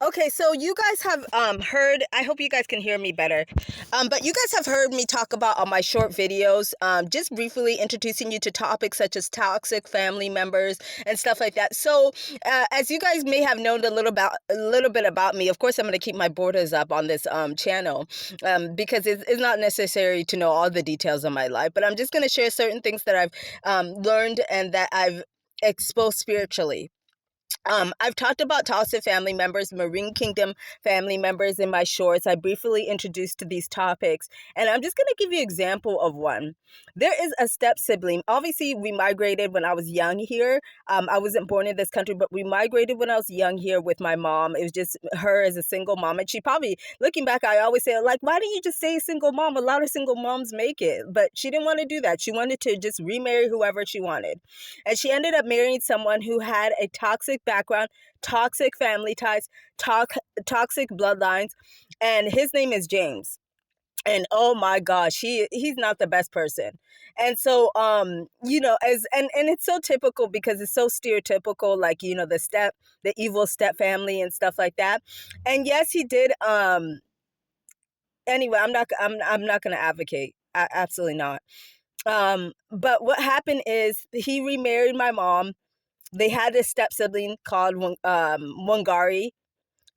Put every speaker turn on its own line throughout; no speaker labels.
Okay, so you guys have heard, I hope you guys can hear me better. But you guys have heard me talk about on my short videos, just briefly introducing you to topics such as toxic family members and stuff like that. So, as you guys may have known a little bit about me, of course I'm going to keep my borders up on this channel, because it's not necessary to know all the details of my life, but I'm just going to share certain things that I've learned and that I've exposed spiritually. I've talked about toxic family members, Marine Kingdom family members in my shorts. I briefly introduced to these topics, and I'm just going to give you an example of one. There is a step sibling. Obviously, we migrated when I was young here. I wasn't born in this country, but we migrated when I was young here with my mom. It was just her as a single mom, and she probably, looking back, I always say, like, why didn't you just say single mom? A lot of single moms make it, but she didn't want to do that. She wanted to just remarry whoever she wanted. And she ended up marrying someone who had a toxic background, toxic family ties, toxic bloodlines, and his name is James. And oh my gosh, he's not the best person. And so as and it's so typical because it's so stereotypical, like, the evil step family and stuff like that. And yes, he did anyway, I'm not going to advocate. Absolutely not. But what happened is he remarried my mom. They had a step sibling called Wangari.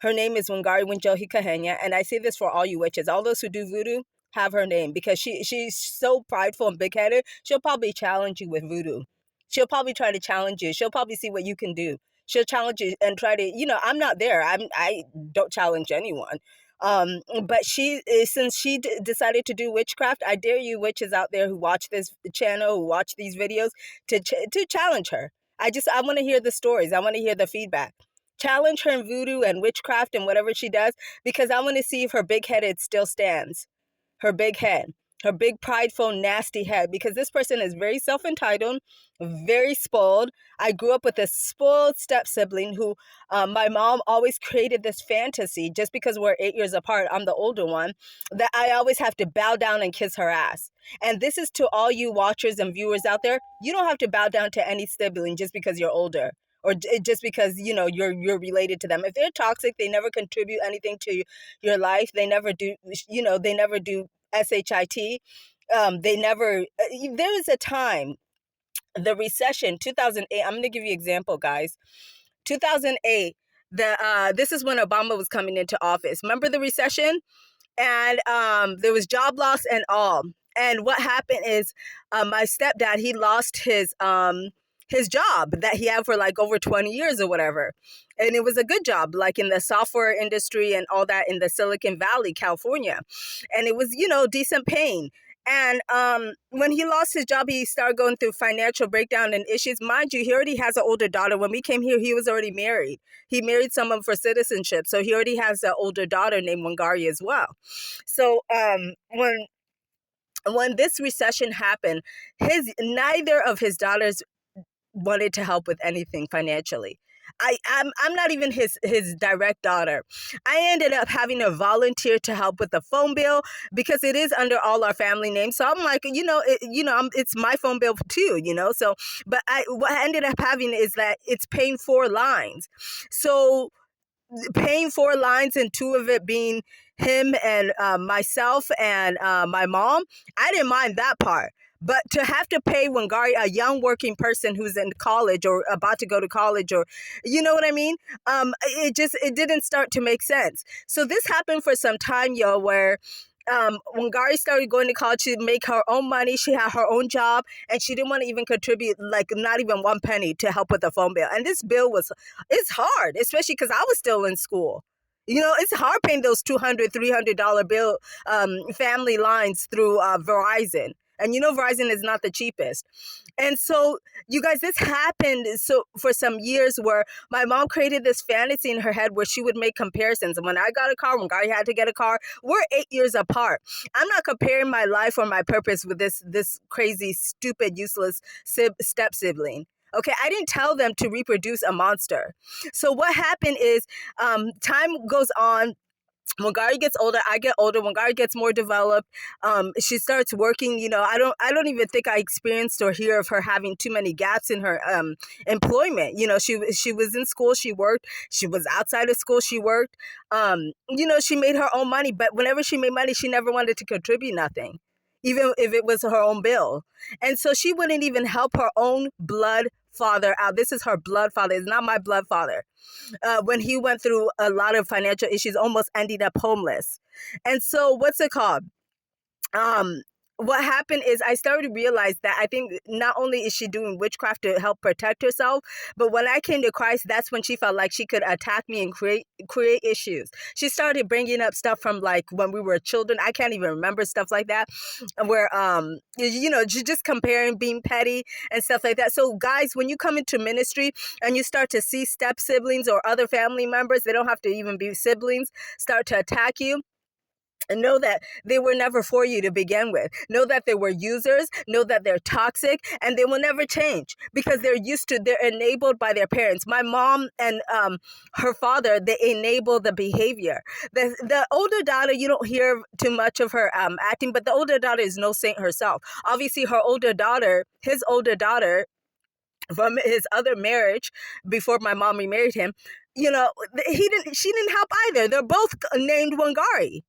Her name is Wangari Winjohi Kahenya. And I say this for all you witches. All those who do voodoo have her name because she's so prideful and big-headed. She'll probably challenge you with voodoo. She'll probably try to challenge you. She'll probably see what you can do. She'll challenge you and try to, I'm not there. I don't challenge anyone. But since she decided to do witchcraft, I dare you witches out there who watch this channel, who watch these videos, to challenge her. I want to hear the stories. I want to hear the feedback. Challenge her in voodoo and witchcraft and whatever she does, because I want to see if her big-headed still stands. Her big head. Her big, prideful, nasty head. Because this person is very self-entitled, very spoiled. I grew up with a spoiled step-sibling who my mom always created this fantasy, just because we're 8 years apart, I'm the older one, that I always have to bow down and kiss her ass. And this is to all you watchers and viewers out there. You don't have to bow down to any sibling just because you're older, or just because you're related to them. If they're toxic, they never contribute anything to your life. They never do. They never do shit. They never. There was a time, the recession, 2008. I'm going to give you an example, guys. 2008. This is when Obama was coming into office. Remember the recession? And there was job loss and all. And what happened is my stepdad, he lost his job that he had for like over 20 years or whatever. And it was a good job, like in the software industry and all that in the Silicon Valley, California. And it was, decent paying. And when he lost his job, he started going through financial breakdown and issues. Mind you, he already has an older daughter. When we came here, he was already married. He married someone for citizenship. So he already has an older daughter named Wangari as well. So when this recession happened, neither of his daughters wanted to help with anything financially. I'm not even his direct daughter. I ended up having to volunteer to help with the phone bill because it is under all our family names. So I'm like, it's my phone bill too, So, but what I ended up having is that it's paying 4 lines. So paying 4 lines and 2 of it being him and myself and my mom, I didn't mind that part. But to have to pay Wangari, a young working person who's in college or about to go to college, or you know what I mean? It didn't start to make sense. So this happened for some time, where Wangari started going to college to make her own money. She had her own job, and she didn't want to even contribute, like, not even 1 penny to help with the phone bill. And this bill it's hard, especially because I was still in school. It's hard paying those $200, $300 bill family lines through Verizon. And Verizon is not the cheapest. And so, you guys, this happened for some years where my mom created this fantasy in her head where she would make comparisons. And when I got a car, when Gary had to get a car, we're 8 years apart. I'm not comparing my life or my purpose with this crazy, stupid, useless step sibling. Okay, I didn't tell them to reproduce a monster. So what happened is time goes on. When Gary gets older, I get older. When Gary gets more developed, she starts working. I don't even think I experienced or hear of her having too many gaps in her employment. She was in school, she worked. She was outside of school, she worked. She made her own money, but whenever she made money, she never wanted to contribute nothing, even if it was her own bill. And so she wouldn't even help her own blood father out. This is her blood father. It's not my blood father. When he went through a lot of financial issues, almost ended up homeless. And so, what's it called? Um, what happened is I started to realize that I think not only is she doing witchcraft to help protect herself, but when I came to Christ, that's when she felt like she could attack me and create issues. She started bringing up stuff from like when we were children. I can't even remember stuff like that, where just comparing, being petty and stuff like that. So guys, when you come into ministry and you start to see step siblings or other family members, they don't have to even be siblings, start to attack you, and know that they were never for you to begin with. Know that they were users. Know that they're toxic, and they will never change because they're enabled by their parents. My mom and her father, they enable the behavior. The older daughter, you don't hear too much of her acting, but the older daughter is no saint herself. Obviously, his older daughter from his other marriage before my mom remarried him, she didn't help either. They're both named Wangari.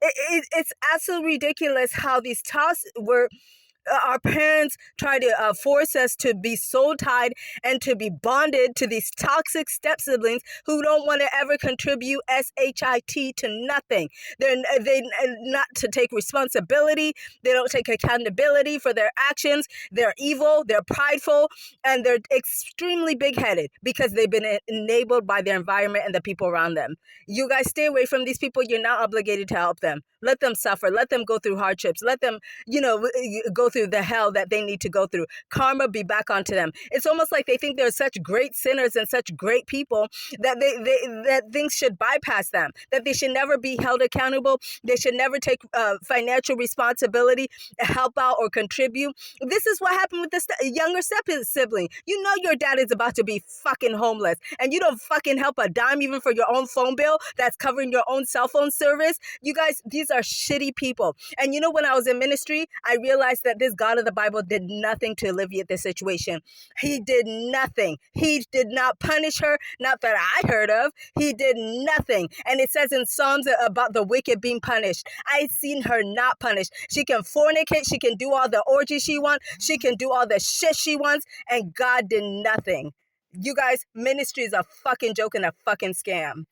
It's absolutely ridiculous how these tasks were. Our parents try to force us to be soul tied and to be bonded to these toxic step siblings who don't want to ever contribute shit to nothing. They not to take responsibility. They don't take accountability for their actions. They're evil. They're prideful, and they're extremely big headed because they've been enabled by their environment and the people around them. You guys stay away from these people. You're not obligated to help them. Let them suffer. Let them go through hardships. Let them, go through the hell that they need to go through. Karma be back onto them. It's almost like they think they're such great sinners and such great people that that things should bypass them, that they should never be held accountable. They should never take financial responsibility, help out or contribute. This is what happened with the younger step sibling. You know your dad is about to be fucking homeless, and you don't fucking help a dime even for your own phone bill that's covering your own cell phone service. You guys, these are shitty people. And when I was in ministry, I realized that this God of the Bible did nothing to alleviate this situation. He did nothing. He did not punish her, not that I heard of. He did nothing. And it says in Psalms about the wicked being punished. I seen her not punished. She can fornicate. She can do all the orgies she wants. She can do all the shit she wants. And God did nothing. You guys, ministry is a fucking joke and a fucking scam.